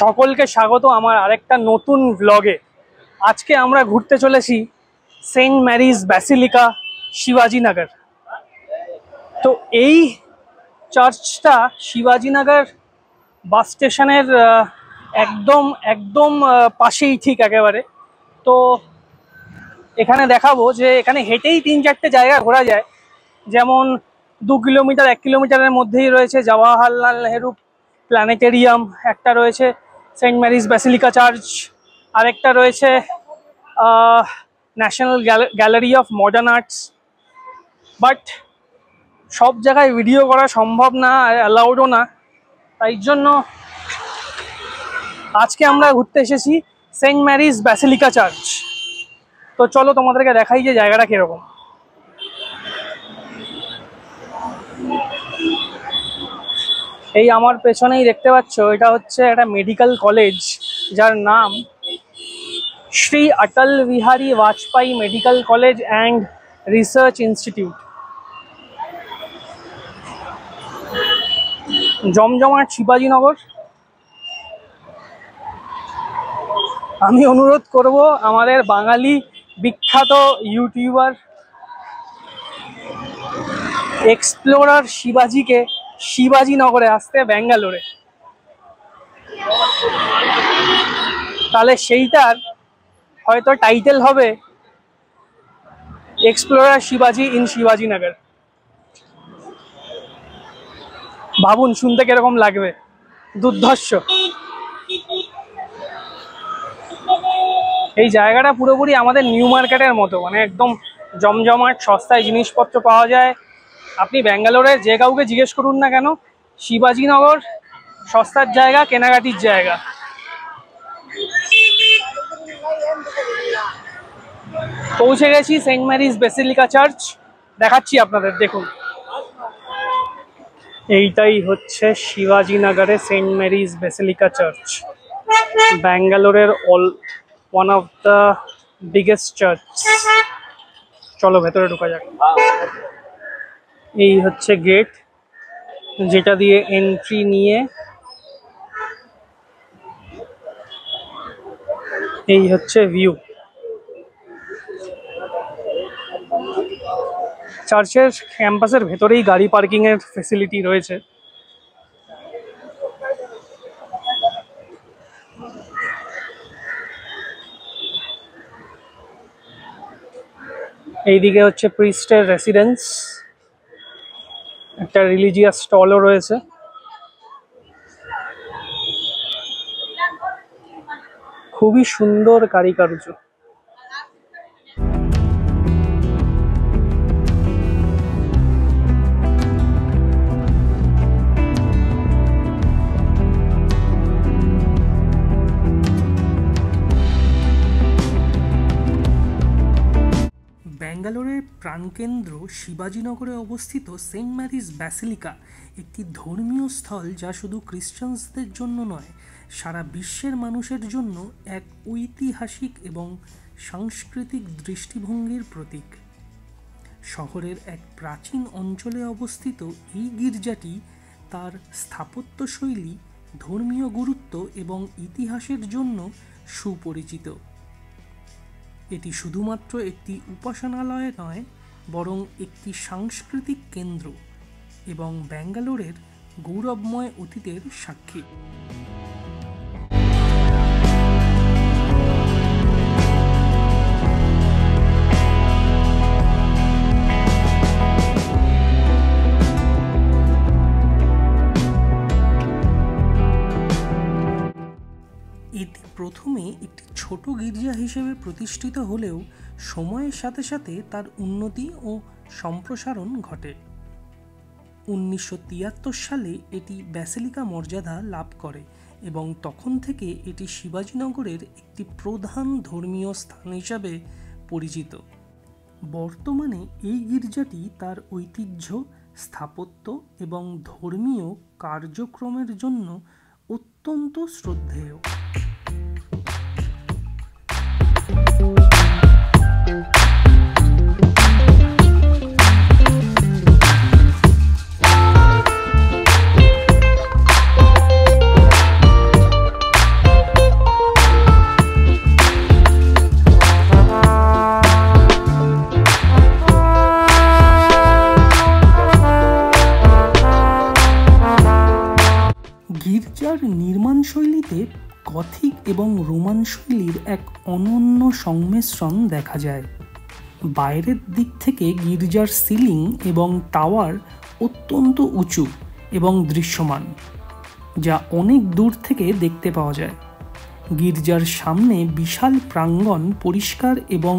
সকলকে স্বাগত আমার আরেকটা নতুন ব্লগে। আজকে আমরা ঘুরতে চলেছি সেন্ট ম্যারিজ ব্যাসিলিকা, শিবাজীনগর। তো এই চার্চটা শিবাজীনগর বাস স্টেশনের একদম পাশেই, ঠিক একেবারে। তো এখানে দেখাবো যে এখানে হেঁটেই 3-4টে জায়গা ঘোরা যায়। যেমন 2 কিলোমিটার 1 কিলোমিটারের মধ্যেই রয়েছে জওয়াহরলাল নেহেরু প্ল্যানেটেরিয়াম, একটা রয়েছে সেন্ট ম্যারিজ ব্যাসিলিকা চার্চ, আরেকটা রয়েছে national gallery of modern arts. But সব জায়গায় ভিডিও করা সম্ভব না, অ্যালাউডও না, তাই জন্য আজকে আমরা ঘুরতে এসেছি সেন্ট ম্যারিজ ব্যাসিলিকা চার্চ। তো চলো তোমাদেরকে দেখাই যে জায়গাটা কীরকম। এই আমার পেছনেই দেখতে পাচ্ছ, এটা হচ্ছে একটা মেডিকেল কলেজ, যার নাম Shri Atal Bihari Vajpayee medical college and research institute. জমজমাট শিবাজীনগর। আমি অনুরোধ করব আমাদের বাঙালি বিখ্যাত ইউটিউবার এক্সপ্লোরার শিবাজিকে শিবাজীনগরে আসতে, ব্যাঙ্গালোরে। তাহলে সেইটার হয়তো টাইটেল হবে এক্সপ্লোরার শিবাজি ইন শিবাজীনগর। ভাবুন শুনতে কিরকম লাগবে, দুর্ধর্ষ। এই জায়গাটা পুরোপুরি আমাদের নিউ মার্কেটের মতো, মানে একদম জমজমাট, সস্তায় জিনিসপত্র পাওয়া যায়। আপনি ব্যাঙ্গালোরের যে কাউকে জিজ্ঞেস করুন না কেন, শিবাজীনগর সস্তার জায়গা, কেনাকাটির জায়গা। পৌঁছে গেছি সেন্ট ম্যারিজ ব্যাসিলিকা চার্চ, দেখাচ্ছি আপনাদের, দেখুন। এইটাই হচ্ছে শিবাজীনগরে সেন্ট ম্যারিজ ব্যাসিলিকা চার্চ, ব্যাঙ্গালোরের one of the biggest church. চলো ভেতরে ঢোকা যাক। এই হচ্ছে গেট, যেটা দিয়ে এন্ট্রি নিয়ে এই হচ্ছে ভিউ। চার্চের ক্যাম্পাসের ভেতরেই গাড়ি পার্কিং এর ফেসিলিটি রয়েছে। এইদিকে হচ্ছে প্রিস্টের রেসিডেন্স, একটা রিলিজিয়াস স্টলও রয়েছে। খুবই সুন্দর কারুকার্য। ব্যাঙ্গালোরের প্রাণকেন্দ্র শিবাজীনগরে অবস্থিত সেন্ট ম্যারিজ ব্যাসিলিকা একটি ধর্মীয় স্থল, যা শুধু খ্রিস্টানদের জন্য নয়, সারা বিশ্বের মানুষের জন্য এক ঐতিহাসিক এবং সাংস্কৃতিক দৃষ্টিভঙ্গির প্রতীক। শহরের এক প্রাচীন অঞ্চলে অবস্থিত এই গির্জাটি তার স্থাপত্যশৈলী, ধর্মীয় গুরুত্ব এবং ইতিহাসের জন্য সুপরিচিত। এটি শুধুমাত্র একটি উপাসনালয় নয়, বরং একটি সাংস্কৃতিক কেন্দ্র এবং ব্যাঙ্গালোরের গৌরবময় অতীতের সাক্ষী। এটি প্রথমে একটি ছোট গির্জা হিসেবে প্রতিষ্ঠিত হলেও সময়ের সাথে সাথে তার উন্নতি ও সম্প্রসারণ ঘটে। 1973 সালে এটি ব্যাসিলিকা মর্যাদা লাভ করে এবং তখন থেকে এটি শিবাজীনগরের একটি প্রধান ধর্মীয় স্থান হিসাবে পরিচিত। বর্তমানে এই গির্জাটি তার ঐতিহ্য, স্থাপত্য এবং ধর্মীয় কার্যক্রমের জন্য অত্যন্ত শ্রদ্ধেয়। গির্জার নির্মাণশৈলীতে গথিক এবং রোমান শৈলীর এক অনন্য সংমিশ্রণ দেখা যায়। বাইরের দিক থেকে গির্জার সিলিং এবং টাওয়ার অত্যন্ত উঁচু এবং দৃশ্যমান, যা অনেক দূর থেকে দেখতে পাওয়া যায়। গির্জার সামনে বিশাল প্রাঙ্গণ, পরিষ্কার এবং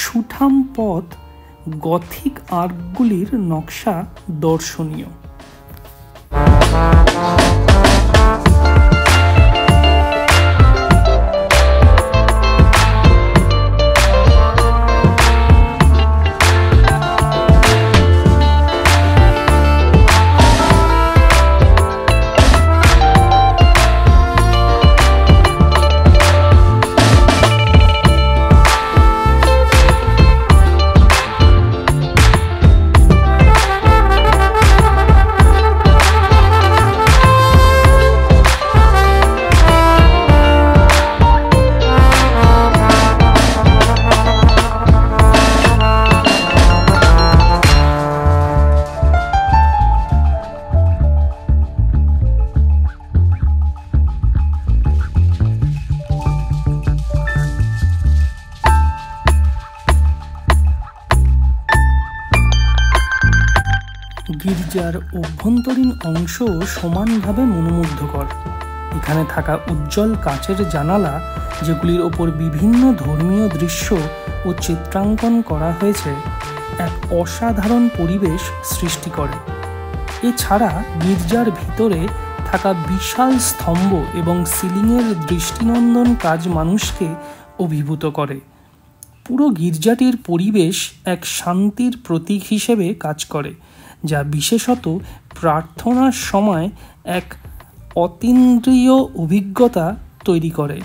সুঠাম পথ, গথিক আর্কগুলির নকশা দর্শনীয়। গির্জার অভ্যন্তরীণ অংশ সমানভাবে মনোমুগ্ধকর। এখানে থাকা উজ্জ্বল কাচের জানালা, যেগুলির ওপর বিভিন্ন ধর্মীয় দৃশ্য ও চিত্রাঙ্কন করা হয়েছে, এক অসাধারণ পরিবেশ সৃষ্টি করে। এছাড়া গির্জার ভিতরে থাকা বিশাল স্তম্ভ এবং সিলিংয়ের দৃষ্টিনন্দন কাজ মানুষকে অভিভূত করে। পুরো গির্জাটির পরিবেশ এক শান্তির প্রতীক হিসেবে কাজ করে, যা বিশেষত প্রার্থনার সময় এক অতীন্দ্রিয় অভিজ্ঞতা তৈরি করে।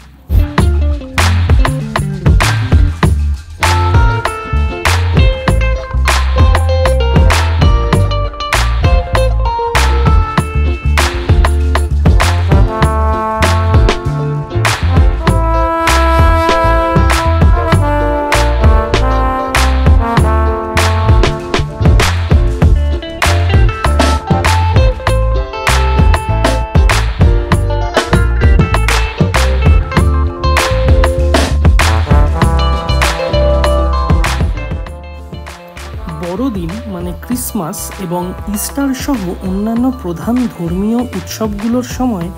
বড়দিন মানে ক্রিসমাস এবং ইস্টার সহ অন্যান্য প্রধান ধর্মীয় উৎসবগুলোর সময়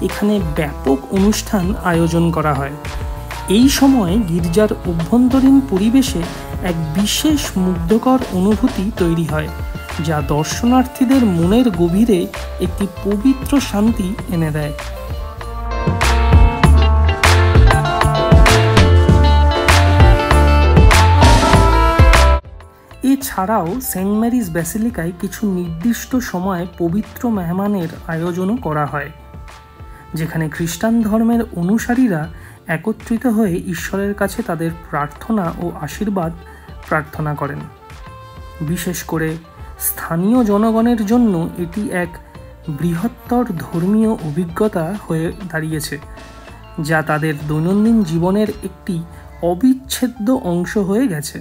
এখানে ব্যাপক অনুষ্ঠান আয়োজন করা হয়। এই সময় গির্জার অভ্যন্তরীণ পরিবেশে এক বিশেষ মুগ্ধকর অনুভূতি তৈরি হয়, যা দর্শনার্থীদের মনের গভীরে একটি পবিত্র শান্তি এনে দেয়। এছাড়াও সেন্ট ম্যারিজ ব্যাসিলিকায় কিছু নির্দিষ্ট সময়ে পবিত্র মেহমানের আয়োজনও করা হয়, যেখানে খ্রিস্টান ধর্মের অনুসারীরা একত্রিত হয়ে ঈশ্বরের কাছে তাদের প্রার্থনা ও আশীর্বাদ প্রার্থনা করেন। বিশেষ করে স্থানীয় জনগণের জন্য এটি এক বৃহত্তর ধর্মীয় অভিজ্ঞতা হয়ে দাঁড়িয়েছে, যা তাদের দৈনন্দিন জীবনের একটি অবিচ্ছেদ্য অংশ হয়ে গেছে।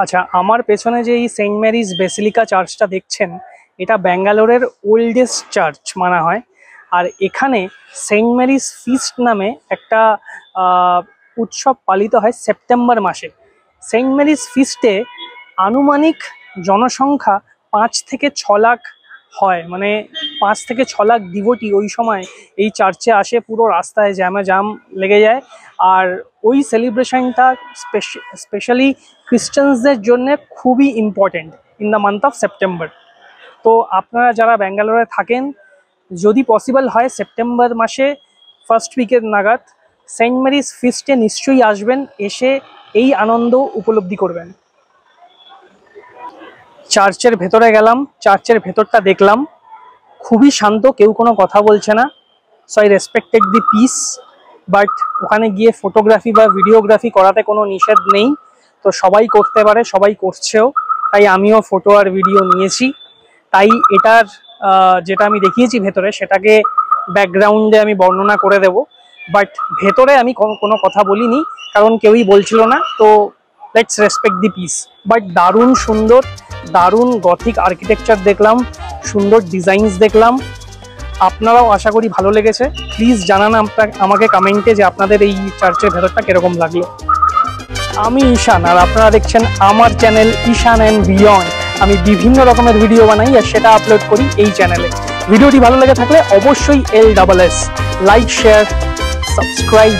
আচ্ছা, আমার পেছনে যে এই সেন্ট ম্যারিজ বেসিলিকা চার্চটা দেখছেন, এটা ব্যাঙ্গালোরের ওল্ডেস্ট চার্চ মানা হয়। আর এখানে সেন্ট ম্যারিজ ফিস্ট নামে একটা উৎসব পালিত হয় সেপ্টেম্বর মাসে। সেন্ট ম্যারিজ ফিস্টে আনুমানিক জনসংখ্যা 5 থেকে 6 লাখ হয়, মানে 5 থেকে 6 লাখ ডিভোটি ওই সময় এই চার্চে আসে, পুরো রাস্তায় জ্যাম লেগে যায়। আর ওই সেলিব্রেশনটা স্পেশালি ক্রিশ্চিয়ানসদের জন্য খুবই important in the month of September. তো আপনারা যারা ব্যাঙ্গালোরে থাকেন, যদি পসিবল হয় সেপ্টেম্বর মাসে ফার্স্ট উইকের নাগাদ সেন্ট মেরিজ ফিস্টে নিশ্চয়ই আসবেন, এসে এই আনন্দ উপলব্ধি করবেন। চার্চের ভেতরে গেলাম, চার্চের ভেতরটা দেখলাম, খুবই শান্ত, কেউ কোনো কথা বলছে না। So I respected the piece. But ওখানে গিয়ে ফটোগ্রাফি বা ভিডিওগ্রাফি করাতে কোনো নিষেধ নেই, তো সবাই করতে পারে, সবাই করছেও, তাই আমিও ফটো আর ভিডিও নিয়েছি। তাই এটার যেটা আমি দেখিয়েছি ভেতরে, সেটাকে ব্যাকগ্রাউন্ডে আমি বর্ণনা করে দেব। বাট ভেতরে আমি কোনো কথা বলিনি, কারণ কেউই বলছিল না, তো let's respect the piece. But দারুণ সুন্দর, দারুণ গথিক আর্কিটেকচার দেখলাম, সুন্দর ডিজাইনস দেখলাম। আপনারাও আশা করি ভালো লেগেছে। প্লিজ জানান আমাকে কমেন্টে যে আপনাদের এই চার্চের ভেতরটা কিরকম লাগলো। আমি ঈশান, আর আপনারা দেখছেন আমার চ্যানেল ঈশান অ্যান্ড বিয়ন্ড। আমি বিভিন্ন রকমের ভিডিও বানাই আর সেটা আপলোড করি এই চ্যানেলে। ভিডিওটি ভালো লেগে থাকলে অবশ্যই LSS লাইক, শেয়ার, সাবস্ক্রাইব